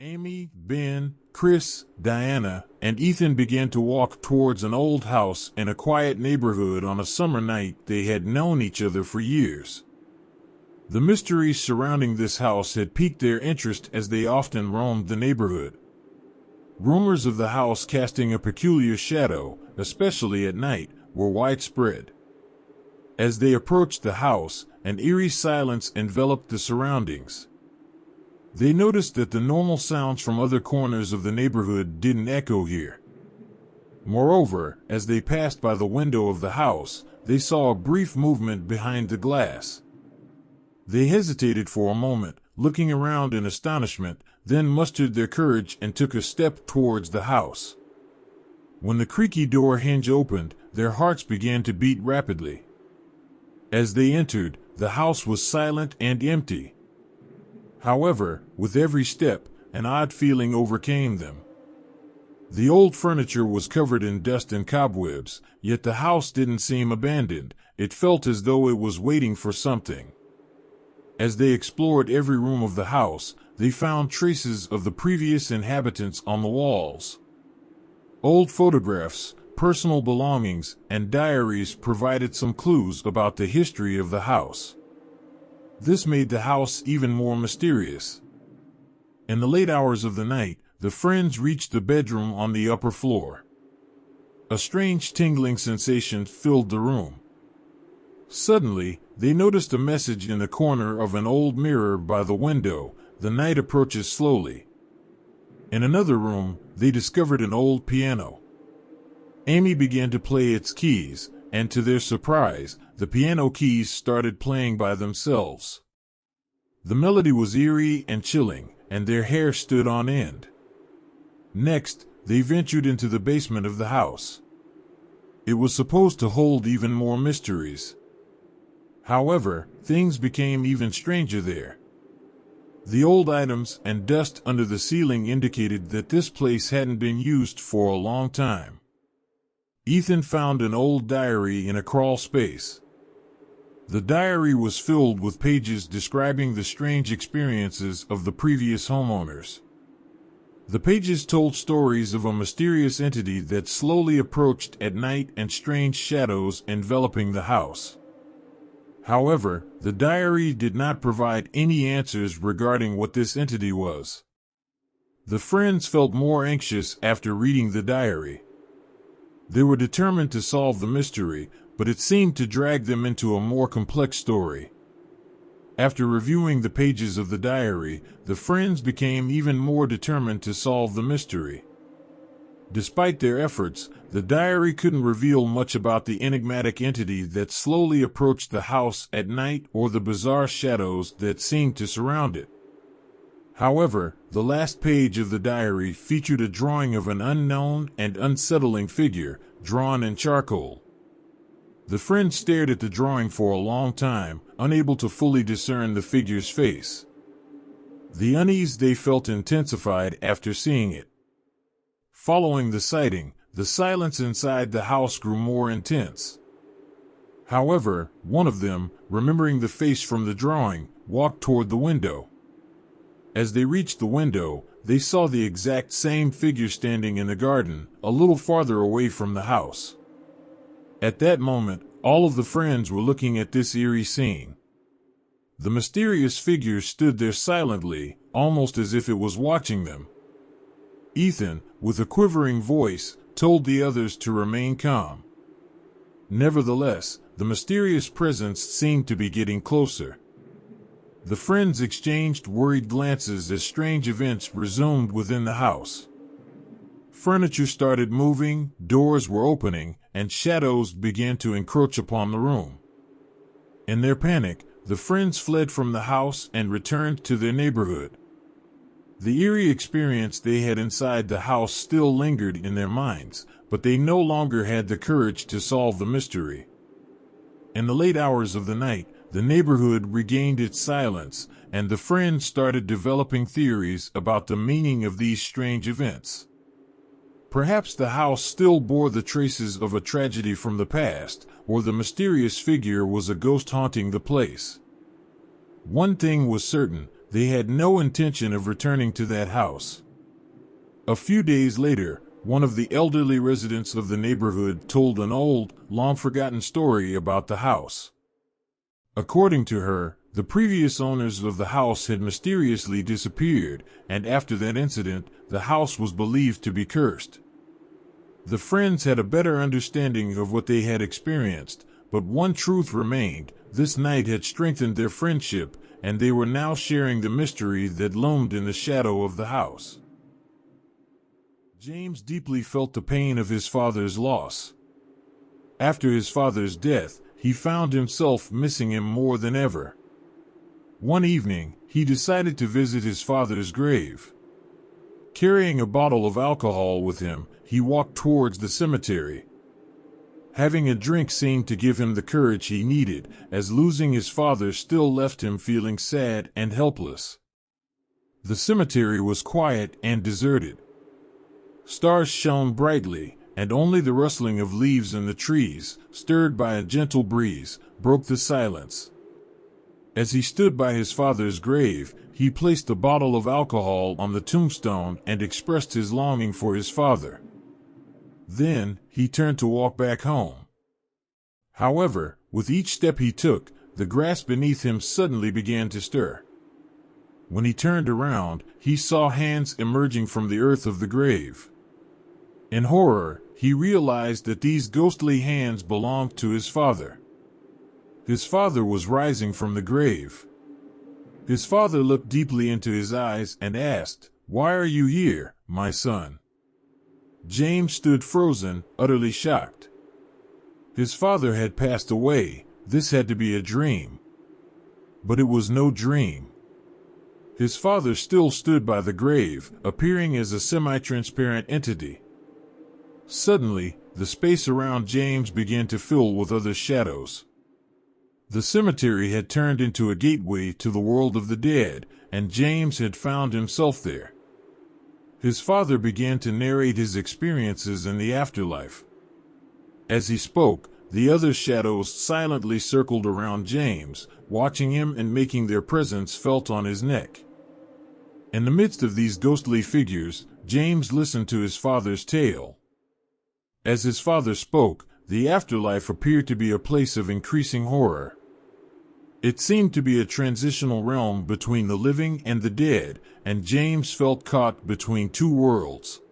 Amy, Ben, Chris, Diana, and Ethan began to walk towards an old house in a quiet neighborhood on a summer night. They had known each other for years. The mysteries surrounding this house had piqued their interest as they often roamed the neighborhood. Rumors of the house casting a peculiar shadow, especially at night, were widespread. As they approached the house, an eerie silence enveloped the surroundings. They noticed that the normal sounds from other corners of the neighborhood didn't echo here. Moreover, as they passed by the window of the house, they saw a brief movement behind the glass. They hesitated for a moment, looking around in astonishment, then mustered their courage and took a step towards the house. When the creaky door hinge opened, their hearts began to beat rapidly. As they entered, the house was silent and empty. However, with every step, an odd feeling overcame them. The old furniture was covered in dust and cobwebs, yet the house didn't seem abandoned. It felt as though it was waiting for something. As they explored every room of the house, they found traces of the previous inhabitants on the walls. Old photographs, personal belongings, and diaries provided some clues about the history of the house. This made the house even more mysterious. In the late hours of the night, the friends reached the bedroom on the upper floor. A strange tingling sensation filled the room. Suddenly, they noticed a message in the corner of an old mirror by the window. The night approaches slowly. In another room, they discovered an old piano. Amy began to play its keys, and to their surprise, the piano keys started playing by themselves. The melody was eerie and chilling, and their hair stood on end. Next, they ventured into the basement of the house. It was supposed to hold even more mysteries. However, things became even stranger there. The old items and dust under the ceiling indicated that this place hadn't been used for a long time. Ethan found an old diary in a crawl space. The diary was filled with pages describing the strange experiences of the previous homeowners. The pages told stories of a mysterious entity that slowly approached at night and strange shadows enveloping the house. However, the diary did not provide any answers regarding what this entity was. The friends felt more anxious after reading the diary. They were determined to solve the mystery, but it seemed to drag them into a more complex story. After reviewing the pages of the diary, the friends became even more determined to solve the mystery. Despite their efforts, the diary couldn't reveal much about the enigmatic entity that slowly approached the house at night or the bizarre shadows that seemed to surround it. However, the last page of the diary featured a drawing of an unknown and unsettling figure, drawn in charcoal. The friends stared at the drawing for a long time, unable to fully discern the figure's face. The unease they felt intensified after seeing it. Following the sighting, the silence inside the house grew more intense. However, one of them, remembering the face from the drawing, walked toward the window. As they reached the window, they saw the exact same figure standing in the garden, a little farther away from the house. At that moment, all of the friends were looking at this eerie scene. The mysterious figure stood there silently, almost as if it was watching them. Ethan, with a quivering voice, told the others to remain calm. Nevertheless, the mysterious presence seemed to be getting closer. The friends exchanged worried glances as strange events resumed within the house. Furniture started moving, doors were opening, and shadows began to encroach upon the room. In their panic, the friends fled from the house and returned to their neighborhood. The eerie experience they had inside the house still lingered in their minds, but they no longer had the courage to solve the mystery. In the late hours of the night, the neighborhood regained its silence, and the friends started developing theories about the meaning of these strange events. Perhaps the house still bore the traces of a tragedy from the past, or the mysterious figure was a ghost haunting the place. One thing was certain, they had no intention of returning to that house. A few days later, one of the elderly residents of the neighborhood told an old, long-forgotten story about the house. According to her, the previous owners of the house had mysteriously disappeared, and after that incident, the house was believed to be cursed. The friends had a better understanding of what they had experienced, but one truth remained: this night had strengthened their friendship, and they were now sharing the mystery that loomed in the shadow of the house. James deeply felt the pain of his father's loss. After his father's death, he found himself missing him more than ever. One evening, he decided to visit his father's grave. Carrying a bottle of alcohol with him, he walked towards the cemetery. Having a drink seemed to give him the courage he needed, as losing his father still left him feeling sad and helpless. The cemetery was quiet and deserted. Stars shone brightly, and only the rustling of leaves in the trees, stirred by a gentle breeze, broke the silence. As he stood by his father's grave, he placed a bottle of alcohol on the tombstone and expressed his longing for his father. Then, he turned to walk back home. However, with each step he took, the grass beneath him suddenly began to stir. When he turned around, he saw hands emerging from the earth of the grave. In horror, he realized that these ghostly hands belonged to his father. His father was rising from the grave. His father looked deeply into his eyes and asked, "Why are you here, my son?" James stood frozen, utterly shocked. His father had passed away. This had to be a dream. But it was no dream. His father still stood by the grave, appearing as a semi-transparent entity. Suddenly, the space around James began to fill with other shadows. The cemetery had turned into a gateway to the world of the dead, and James had found himself there. His father began to narrate his experiences in the afterlife. As he spoke, the other shadows silently circled around James, watching him and making their presence felt on his neck. In the midst of these ghostly figures, James listened to his father's tale. As his father spoke, the afterlife appeared to be a place of increasing horror. It seemed to be a transitional realm between the living and the dead, and James felt caught between two worlds.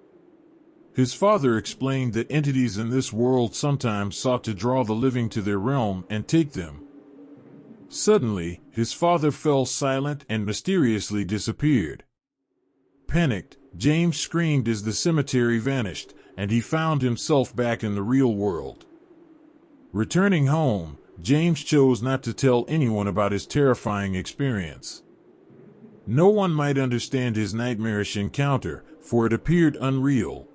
His father explained that entities in this world sometimes sought to draw the living to their realm and take them. Suddenly, his father fell silent and mysteriously disappeared. Panicked, James screamed as the cemetery vanished, and he found himself back in the real world. Returning home, James chose not to tell anyone about his terrifying experience. No one might understand his nightmarish encounter, for it appeared unreal.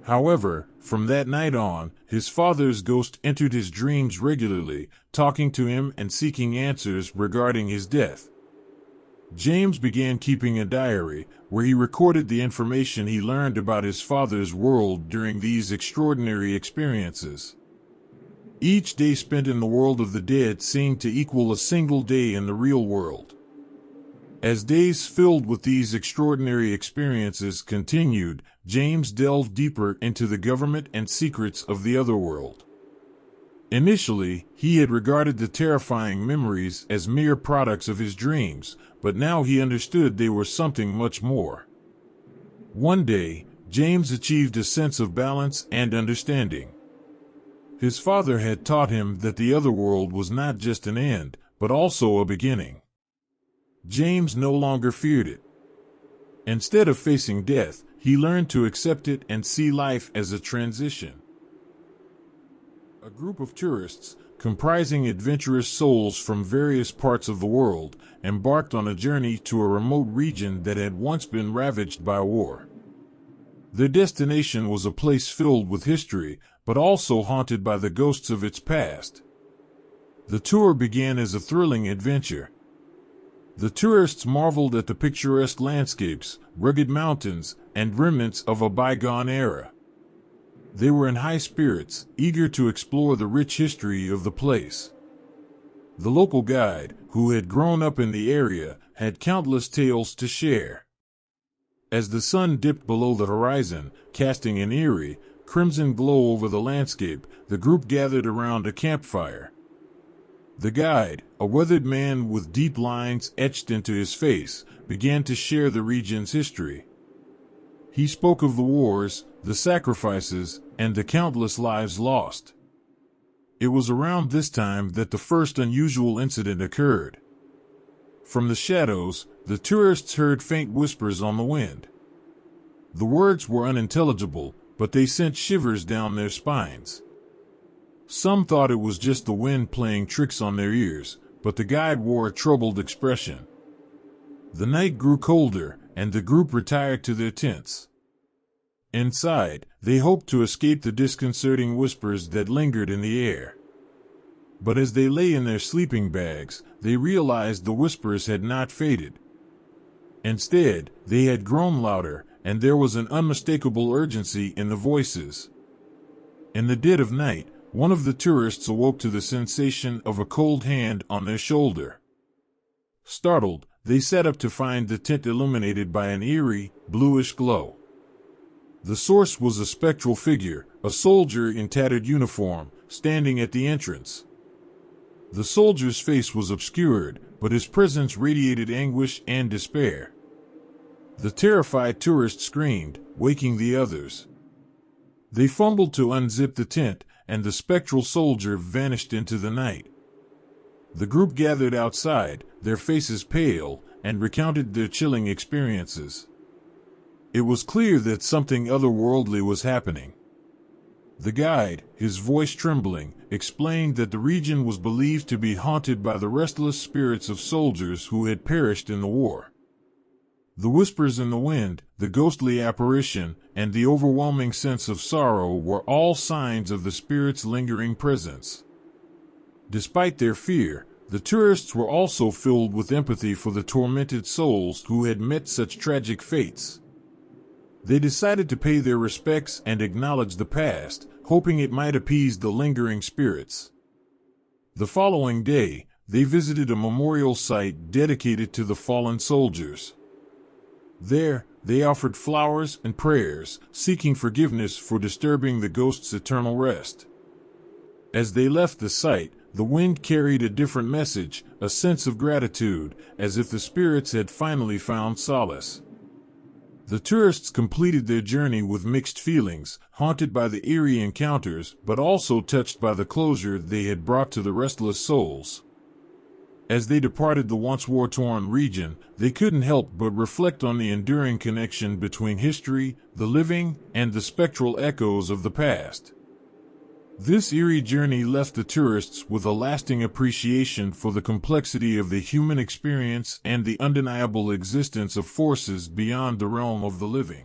However, from that night on, his father's ghost entered his dreams regularly, talking to him and seeking answers regarding his death. James began keeping a diary, where he recorded the information he learned about his father's world during these extraordinary experiences. Each day spent in the world of the dead seemed to equal a single day in the real world. As days filled with these extraordinary experiences continued, James delved deeper into the government and secrets of the other world. Initially, he had regarded the terrifying memories as mere products of his dreams, but now he understood they were something much more. One day, James achieved a sense of balance and understanding. His father had taught him that the other world was not just an end, but also a beginning. James no longer feared it. Instead of facing death, he learned to accept it and see life as a transition. A group of tourists, comprising adventurous souls from various parts of the world, embarked on a journey to a remote region that had once been ravaged by war. Their destination was a place filled with history, but also haunted by the ghosts of its past. The tour began as a thrilling adventure. The tourists marveled at the picturesque landscapes, rugged mountains, and remnants of a bygone era. They were in high spirits, eager to explore the rich history of the place. The local guide, who had grown up in the area, had countless tales to share. As the sun dipped below the horizon, casting an eerie, crimson glow over the landscape, the group gathered around a campfire. The guide, a weathered man with deep lines etched into his face, began to share the region's history. He spoke of the wars, the sacrifices, and the countless lives lost. It was around this time that the first unusual incident occurred. From the shadows, the tourists heard faint whispers on the wind. The words were unintelligible, but they sent shivers down their spines. Some thought it was just the wind playing tricks on their ears, but the guide wore a troubled expression. The night grew colder, and the group retired to their tents. Inside, they hoped to escape the disconcerting whispers that lingered in the air. But as they lay in their sleeping bags, they realized the whispers had not faded. Instead, they had grown louder, and there was an unmistakable urgency in the voices. In the dead of night, one of the tourists awoke to the sensation of a cold hand on their shoulder. Startled, they sat up to find the tent illuminated by an eerie, bluish glow. The source was a spectral figure, a soldier in tattered uniform, standing at the entrance. The soldier's face was obscured, but his presence radiated anguish and despair. The terrified tourist screamed, waking the others. They fumbled to unzip the tent, and the spectral soldier vanished into the night. The group gathered outside, their faces pale, and recounted their chilling experiences. It was clear that something otherworldly was happening. The guide, his voice trembling, explained that the region was believed to be haunted by the restless spirits of soldiers who had perished in the war. The whispers in the wind, the ghostly apparition, and the overwhelming sense of sorrow were all signs of the spirit's lingering presence. Despite their fear, the tourists were also filled with empathy for the tormented souls who had met such tragic fates. They decided to pay their respects and acknowledge the past, hoping it might appease the lingering spirits. The following day, they visited a memorial site dedicated to the fallen soldiers. There, they offered flowers and prayers, seeking forgiveness for disturbing the ghost's eternal rest. As they left the site, the wind carried a different message, a sense of gratitude, as if the spirits had finally found solace. The tourists completed their journey with mixed feelings, haunted by the eerie encounters, but also touched by the closure they had brought to the restless souls. As they departed the once war-torn region, they couldn't help but reflect on the enduring connection between history, the living, and the spectral echoes of the past. This eerie journey left the tourists with a lasting appreciation for the complexity of the human experience and the undeniable existence of forces beyond the realm of the living.